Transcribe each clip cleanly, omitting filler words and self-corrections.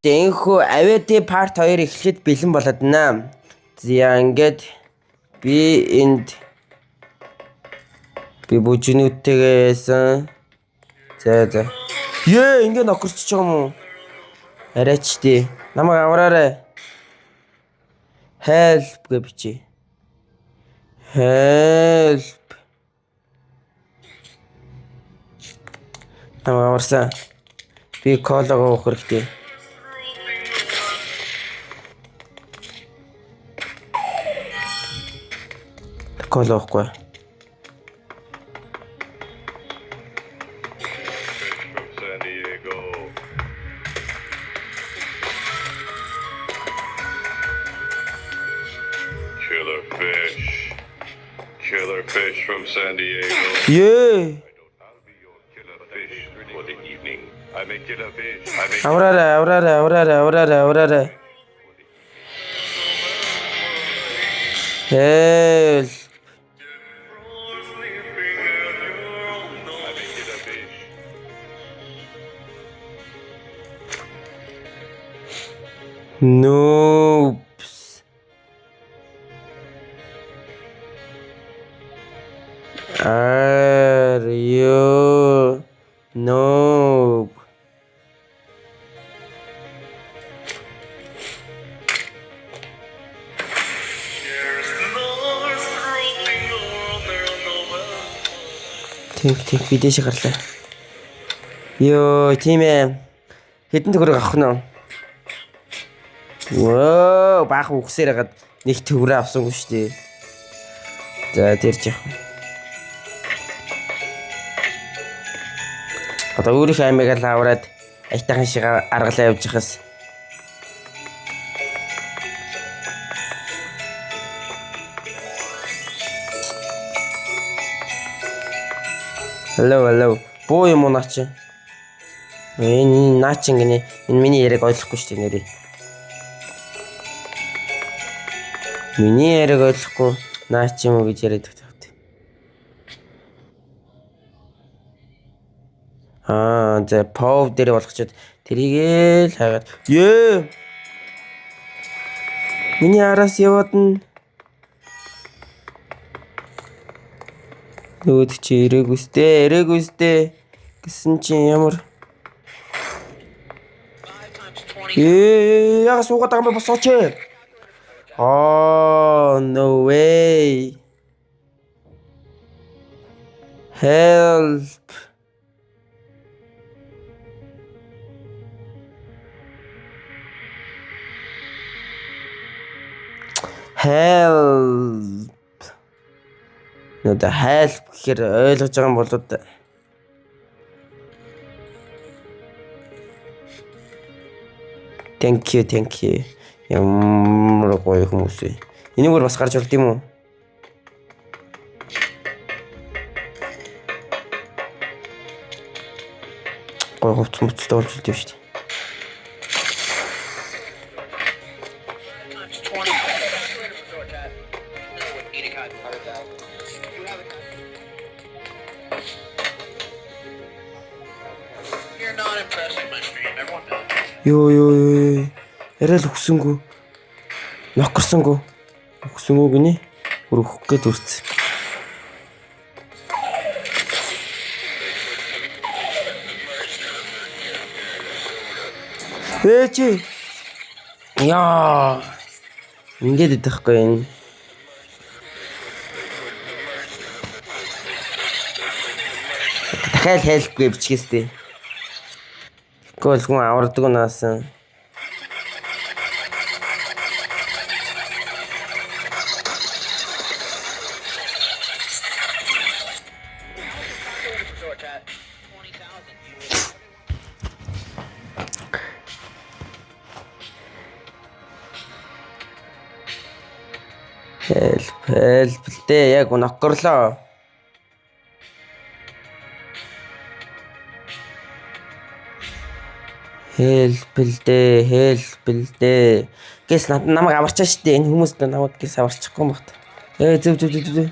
Тэнхүү авиати part 2 эхлэхэд бэлэн болоод байна. За ингээд би энд бүжигнүүдтэйгээсэн. За. Ингээд нокорч байгаа юм уу? Арайч тий. Намайг авраарай. Help гэж бичиж. Help. Намайг аварсан. Би колого уух хэрэгтэй. Кола уухгүй. Killer fish from San Diego. Yeah. I'll be your killer fish for the evening. I make killer fish. I make Aurara. Help. killer fish. Noobs. Are you noob? Тэнх бидээш гарлаа. Йоо, тийм ээ. Хэдэн төгрөг авах нь вэ? Воо, баах үхсээр хагаад нэг төгрөө авсангүй шүү дээ. За, тэрч яах вэ? Одоо өөрийнхөө аймыг л аваад айтайхан шиг аргалаа явж хас. Hello. Боо юм уу наач? Энэ наач гинэ. Энэ миний яриаг ойлгохгүй шүү дээ нэрээ. Миний яриаг ойлгохгүй наач юм уу гэж яриад байгаа. За пов дээр болгочод тэрийгээл хайгаад. Миний араас яваад нь нөгөөд чи эрэгүйстэй гэсэн чинь ямар яга суугаад байгаа юм босооч. No way. Help. Нөдө help гэхээр ойлгож байгаа юм болоо да. Thank you. Ямар гоё хүмүүс вэ. Энийгээр бас гарч ирд юм уу? Гоё хувцастай болж ирдэ шүү дээ. Йоо. Арай л өгсөнгөө. Нокорсонгөө. Өгсөнгөө гинэ. Өрөх гээд үрц. Чи. Яа. Ингээд идэхгүй энэ. Дахиад хэлэхгүй бичгээстэй. Гол хүн авардаг наасан. Help дээ яг нокорлоо. Help дээ. Гэс намайг аварчаа штэ энэ хүмүүс намайг гэс аварчихгүй юм багт. Зөв.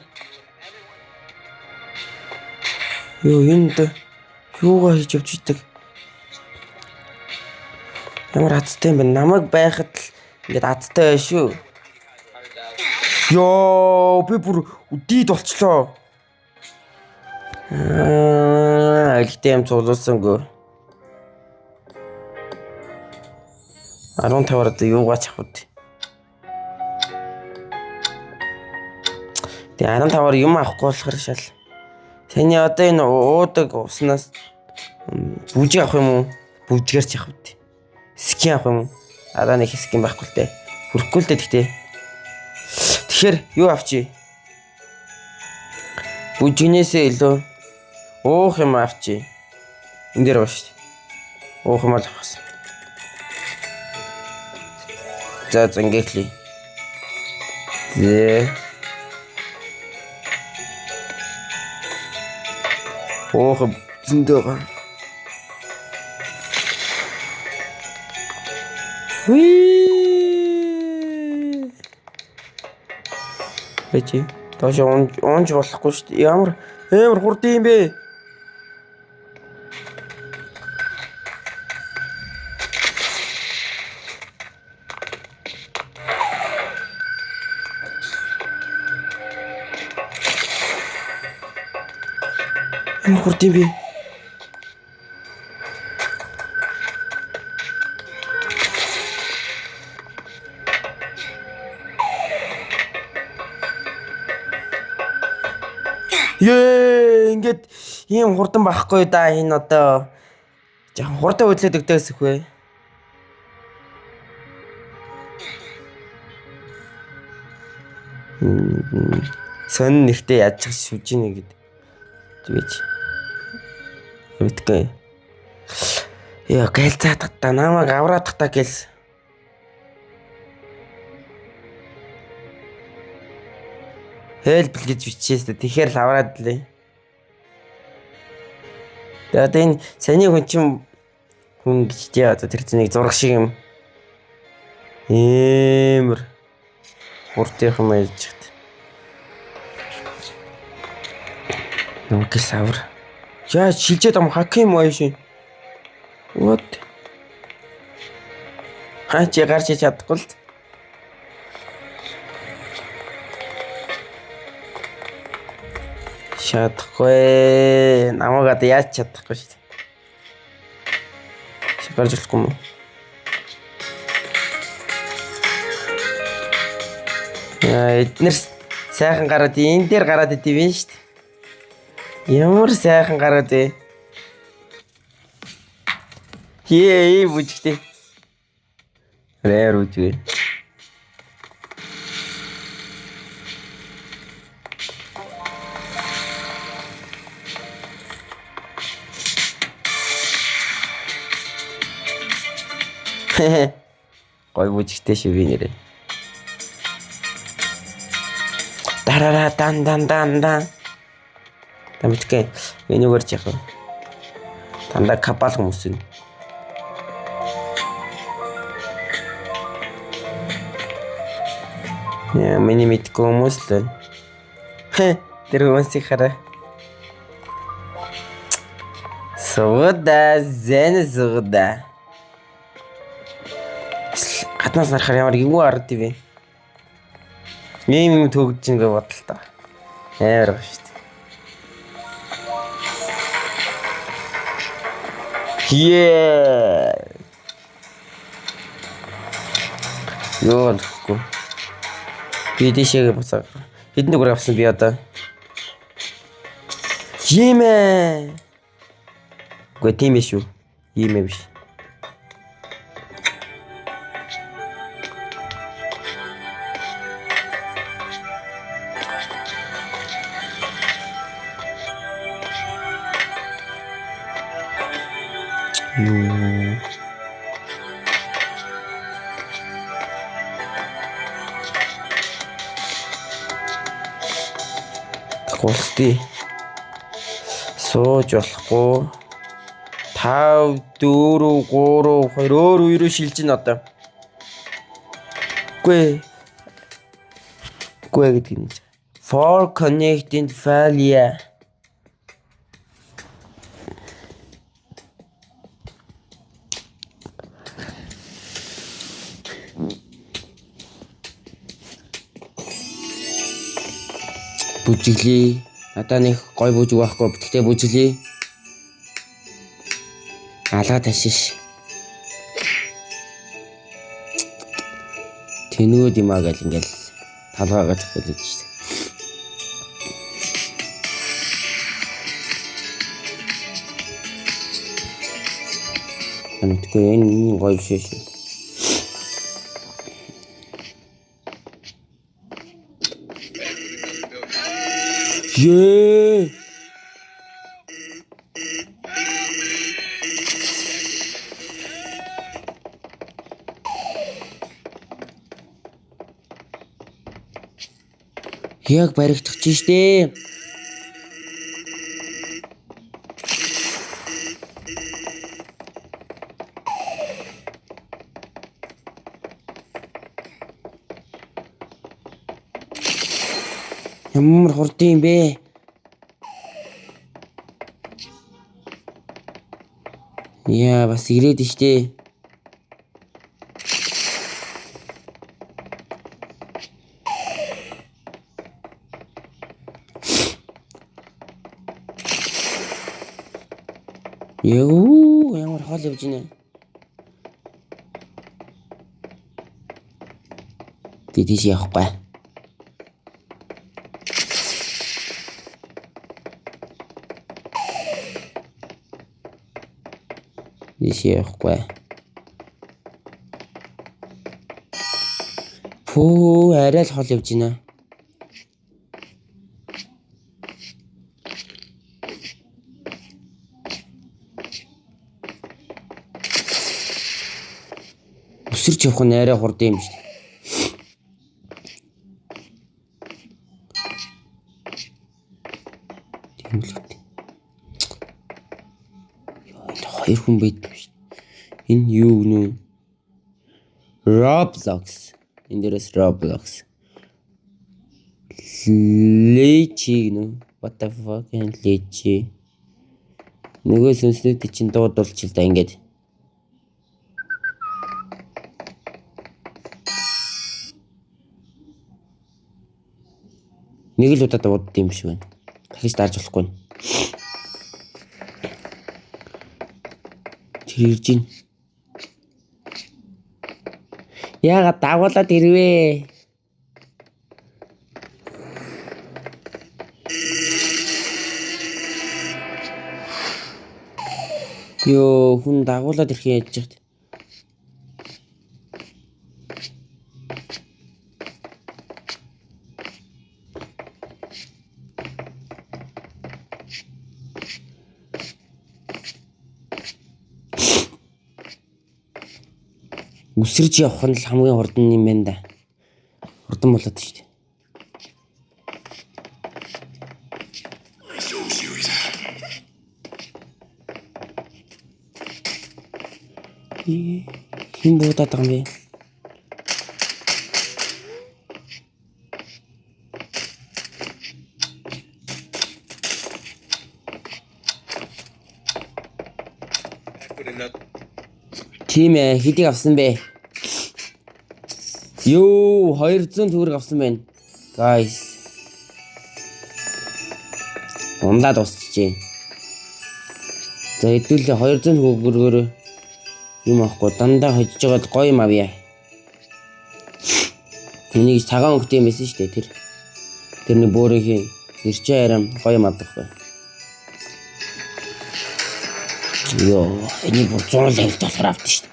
Йоо энд юугаа хийж явж идэг. Ямар азтай юм бэ? Намайг байхад л ингээд азтай байх шүү. Йоо, би бүр дид болчлоо. Альтай юм цуглуулсангүй. 15-аар одоо юугаач авах вэ? Тэгээ 15-аар юм авахгүй болохоор шал. Таны одоо энэ уудаг уснаас бүжиг авах юм уу? Бүжгээр ч авах үү? Скин авах юм уу? Араа нэг скин байхгүй л дээ. Хүрхгүй л дээ тэгтээ. Тэгэхээр юу авчи? Бүжигнээсээ илүү уух юм авчи. Энд дээр байна шүү дээ. Уух юм л авахсан. За ингээхлий. Уух зөндөө гоо. Бэчи тоош онж болохгүй шүү дээ. Ямар хурд юм бэ? Ямар хурд юм бэ? Ингээд ийм хурдан байхгүй да энэ одоо жоохон хурдан хөдлөд өгдөөс үхвэ. Сон нэртэй яаж ч шүж ийнэ гэдэг. Тэгэж. Мэдгүй. Яа гэлцаадах та намайг авраадах та гэлс. Help гэж бичээстэй. Тэгэхээр л аваад лээ. Тэгээд энэ саний хүн чинь хүн гэж тий одоо тэр зэнийг зураг шиг юм. Эмэр хурдынхан мэлж чад. Нүгэл савар. Яа шилжээд ам хак юм аа шин. What? Чи гарч чадахгүй л. Чадахгүй. Намайг одоо яаж чадахгүй шүү дээ. Гарч болохгүй юм. Эднэр сайхан гараад энэ дээр гараад идэв шүү дээ. Ямар сайхан гараад вэ? Бүжигтэй. Рэр үгүй. Гой бүжигтэй шүү би нэрээ. Дарара дан. Тамичкэ энэгээр ч яах вэ? Дандаа капал хүмүүс юм. Яа миний мэдгүй хүмүүс л. Тэр хүмүүсийг хараа. Сууда зэнсууда. Хатнаас нарахаар ямар юу ард вэ? Ийм төгж ингээ бодлоо та. Амар ба шүү дээ. Ёо лэхгүй. Би дэшегээ буцаа. Хэдэн дугаар авсан би одоо? Иймээ. Гүй тийм ээ шүү. Иймээ биш. Гулсти сууж болохгүй 5 4 3 2 2 шилж ин одоо. Гүй гэдэг юм. For connecting failure. Бүжиглээ. Надаа нэг гой бүжиг байхгүй. Тэгтээ бүжиглээ. Алгаа ташиш. Тэнүүд юм аа гэл ингээл талгаагаа захиулж штэ. Амтгүй энэ гой биш шүү. Ее. Яг баригдах чинь штэ. Ямар хурдан юм бэ? Яа, бас ирээд штэ. Юу, ямар хол явж байна. Тэдийш явахгүй. Явахгүй. Фүү, арай л хол явж байна. Өсөрч явах нь арай хурдан юм шүү дээ. Тийм л үү. Хоёр хүн байд юм шүү. Энэ юу гэнэ? Roblox. Энэ дээрээс Roblox. Лечи гэнэ? What the fuck энэ лечи? Нөгөө сүнслүүд чинь дуудулчих л да ингээд. Нэг л удаа дуудд юм шиг байна. Дахиж дарж болохгүй. Ирж гин. Яагаад дагуулад ирвэ? Йоо, хүн дагуулад ирэх юм яаж чад. Үсэрж явах нь л хамгийн хурдан юм байна да. Хурдан болоод шүү дээ. Хин буудаад байгаа юм бэ? Тийм ээ, хэдийг авсан бэ? Йоо, 200 төгрөг авсан байна. Guys. Ундаа дуусчихжээ. За хэдүүлээ 200 төгрөгөөр юм авахгүй дандаа хожиж байгаад гоё юм авъя. Энийг цагаан өнгөтэй юм байсан шүү дээ тэр. Тэрний бөөрийн ирчээ арам гоё юм авдаг бай. Йоо, энийг бүр 100 левел доллар авдаг шүү дээ.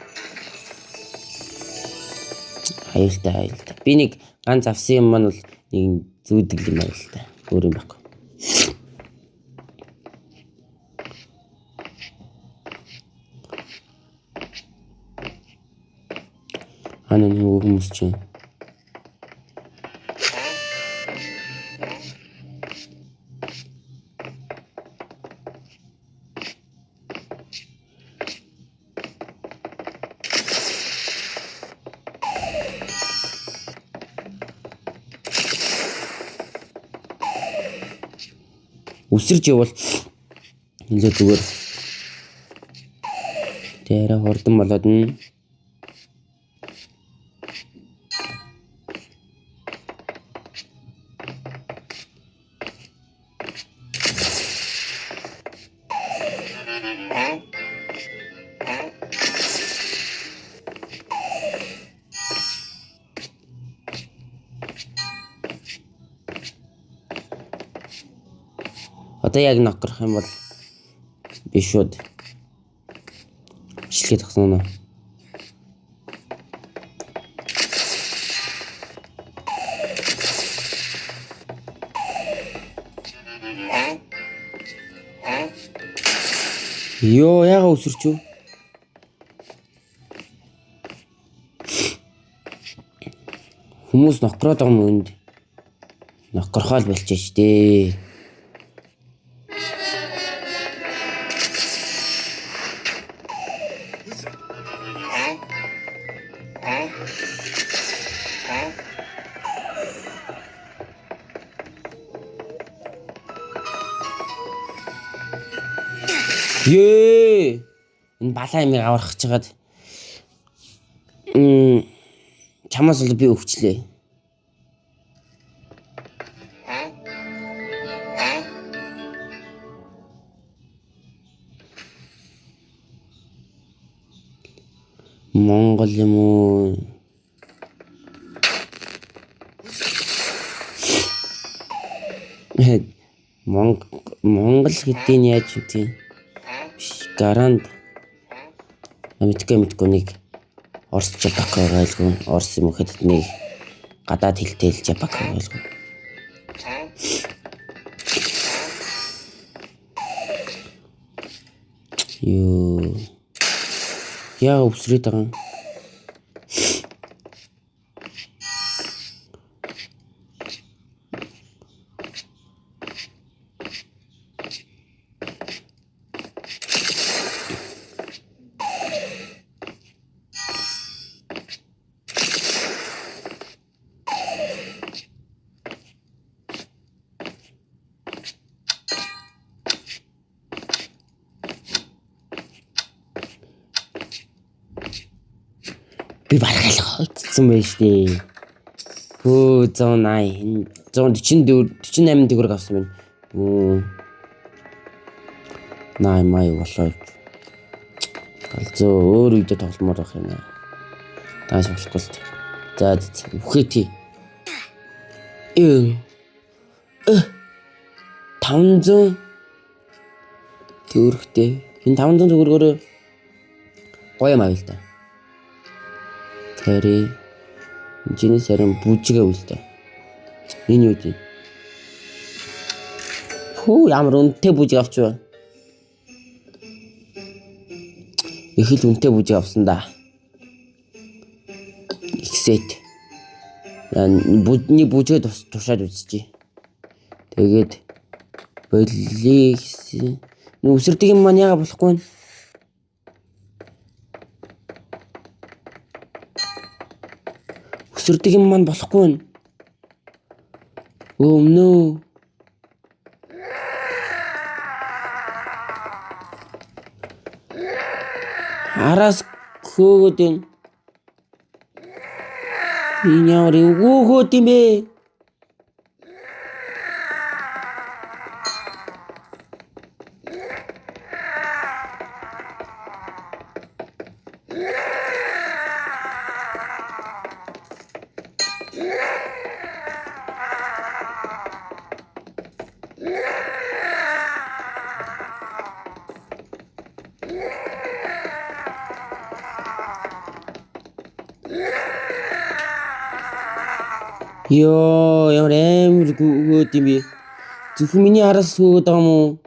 Аюултай. Би нэг ганц авсан юм маань бол нэг зүүдэг юм аа л та. Өөр юм байхгүй. Ана нэг хүмүүс чинь үсэрч явал нэлээ зүгээр. Тэрэ хурдан болоод нь Одоо яг нокрох юм бол биш шүүд. Бичлэгээ тагсан уу? Йоо, яга өсөрч юу? Хүмүүс нокроод байгаа юм энд. Нокрохол болчих дээ. Ее. Энэ балаа ямиг аврах гэж хагаад. Чамаас л би өвчлээ. Монгол юм уу? Монгол гэдгийг яаж үгүй? Гаранд мэдгүй нэг Орос Жапак байлгүй. Орос юм гэхэд нэг гадаад хэлтэй л Жапак байлгүй. Юу яа өвсрээд байгаа юм. Би барахлаа очсон байж дээ. Хөө 180 144 48 төгрөг авсан байна. Наймай болоо. Галзуу өөр үедээ тогломоор байх юм аа. Тааш болохгүй л. За үхээти. 500 төгрөгтэй. Энэ 500 төгрөгөөр гоё юм авъя л да. Тэри жинэс харин бүжигээ үлдээ. Энэ юу вэ? Хөө ямар үнэтэй бүжиг авч вэ? Их л үнэтэй бүжиг авсан да. Ихсэт. Будний бүжгээ тушаад үзчихье. Тэгээд болий гэсэн. Үсэрдэг юм маань яага болохгүй вэ? Үсэрдэг юм маань болохгүй вэ? Oh no. Араас хөөгд энэ. Энэ ямар өгөөд юм бэ? Йоо, ямар амар өгөөд юм бэ? Зөвхөн миний араас хөөгд байгаа юм уу?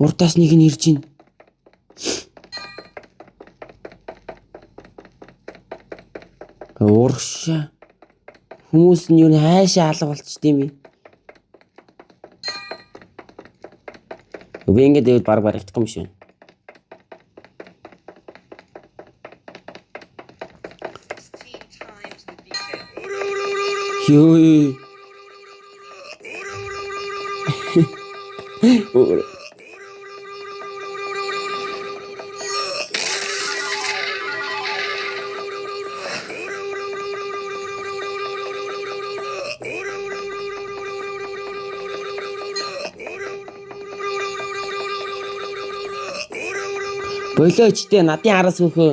Уртаас нэг нь ирж байна. Урагшаа. Хүмүүс нь юу хайшаа алга болчихд юм бэ? Би ингэж баг баригдах юм шиг. Ёо. Болооч дээ надын араас хөөхөө.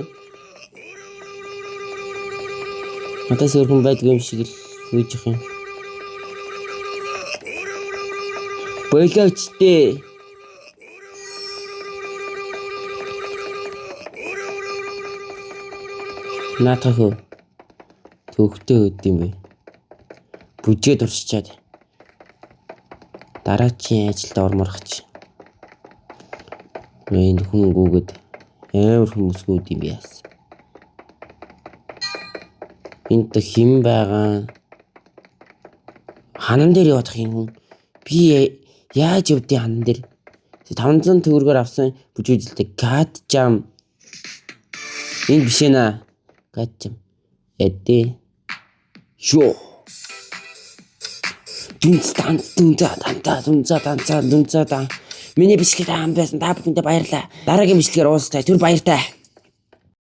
Надаас өөрхөн байдгүй юм шиг л хөөж их юм. Болооч дээ. Наатахөө төвхтэй өд юм бэ. Бүжээд уршичаад дараачийн ажилд ормор хач. Энэ хүн гүгэд амар хүмүүсгүүд юм яас. Энд хэн байгаа? Ханан дээр явах юм хүн. Би яаж явдیں۔ Ханан дээр 500 төгрөгөөр авсан бүжүүлэлтэй кат жам. Энэ биш ээ. Кат жам. Эдээ. Шо. Дүнцаа. Миний бичлэгээр хаан байсан. Та бүхэндээ баярлалаа. Дараагийн бичлэгээр уулзъя. Түр баяртай.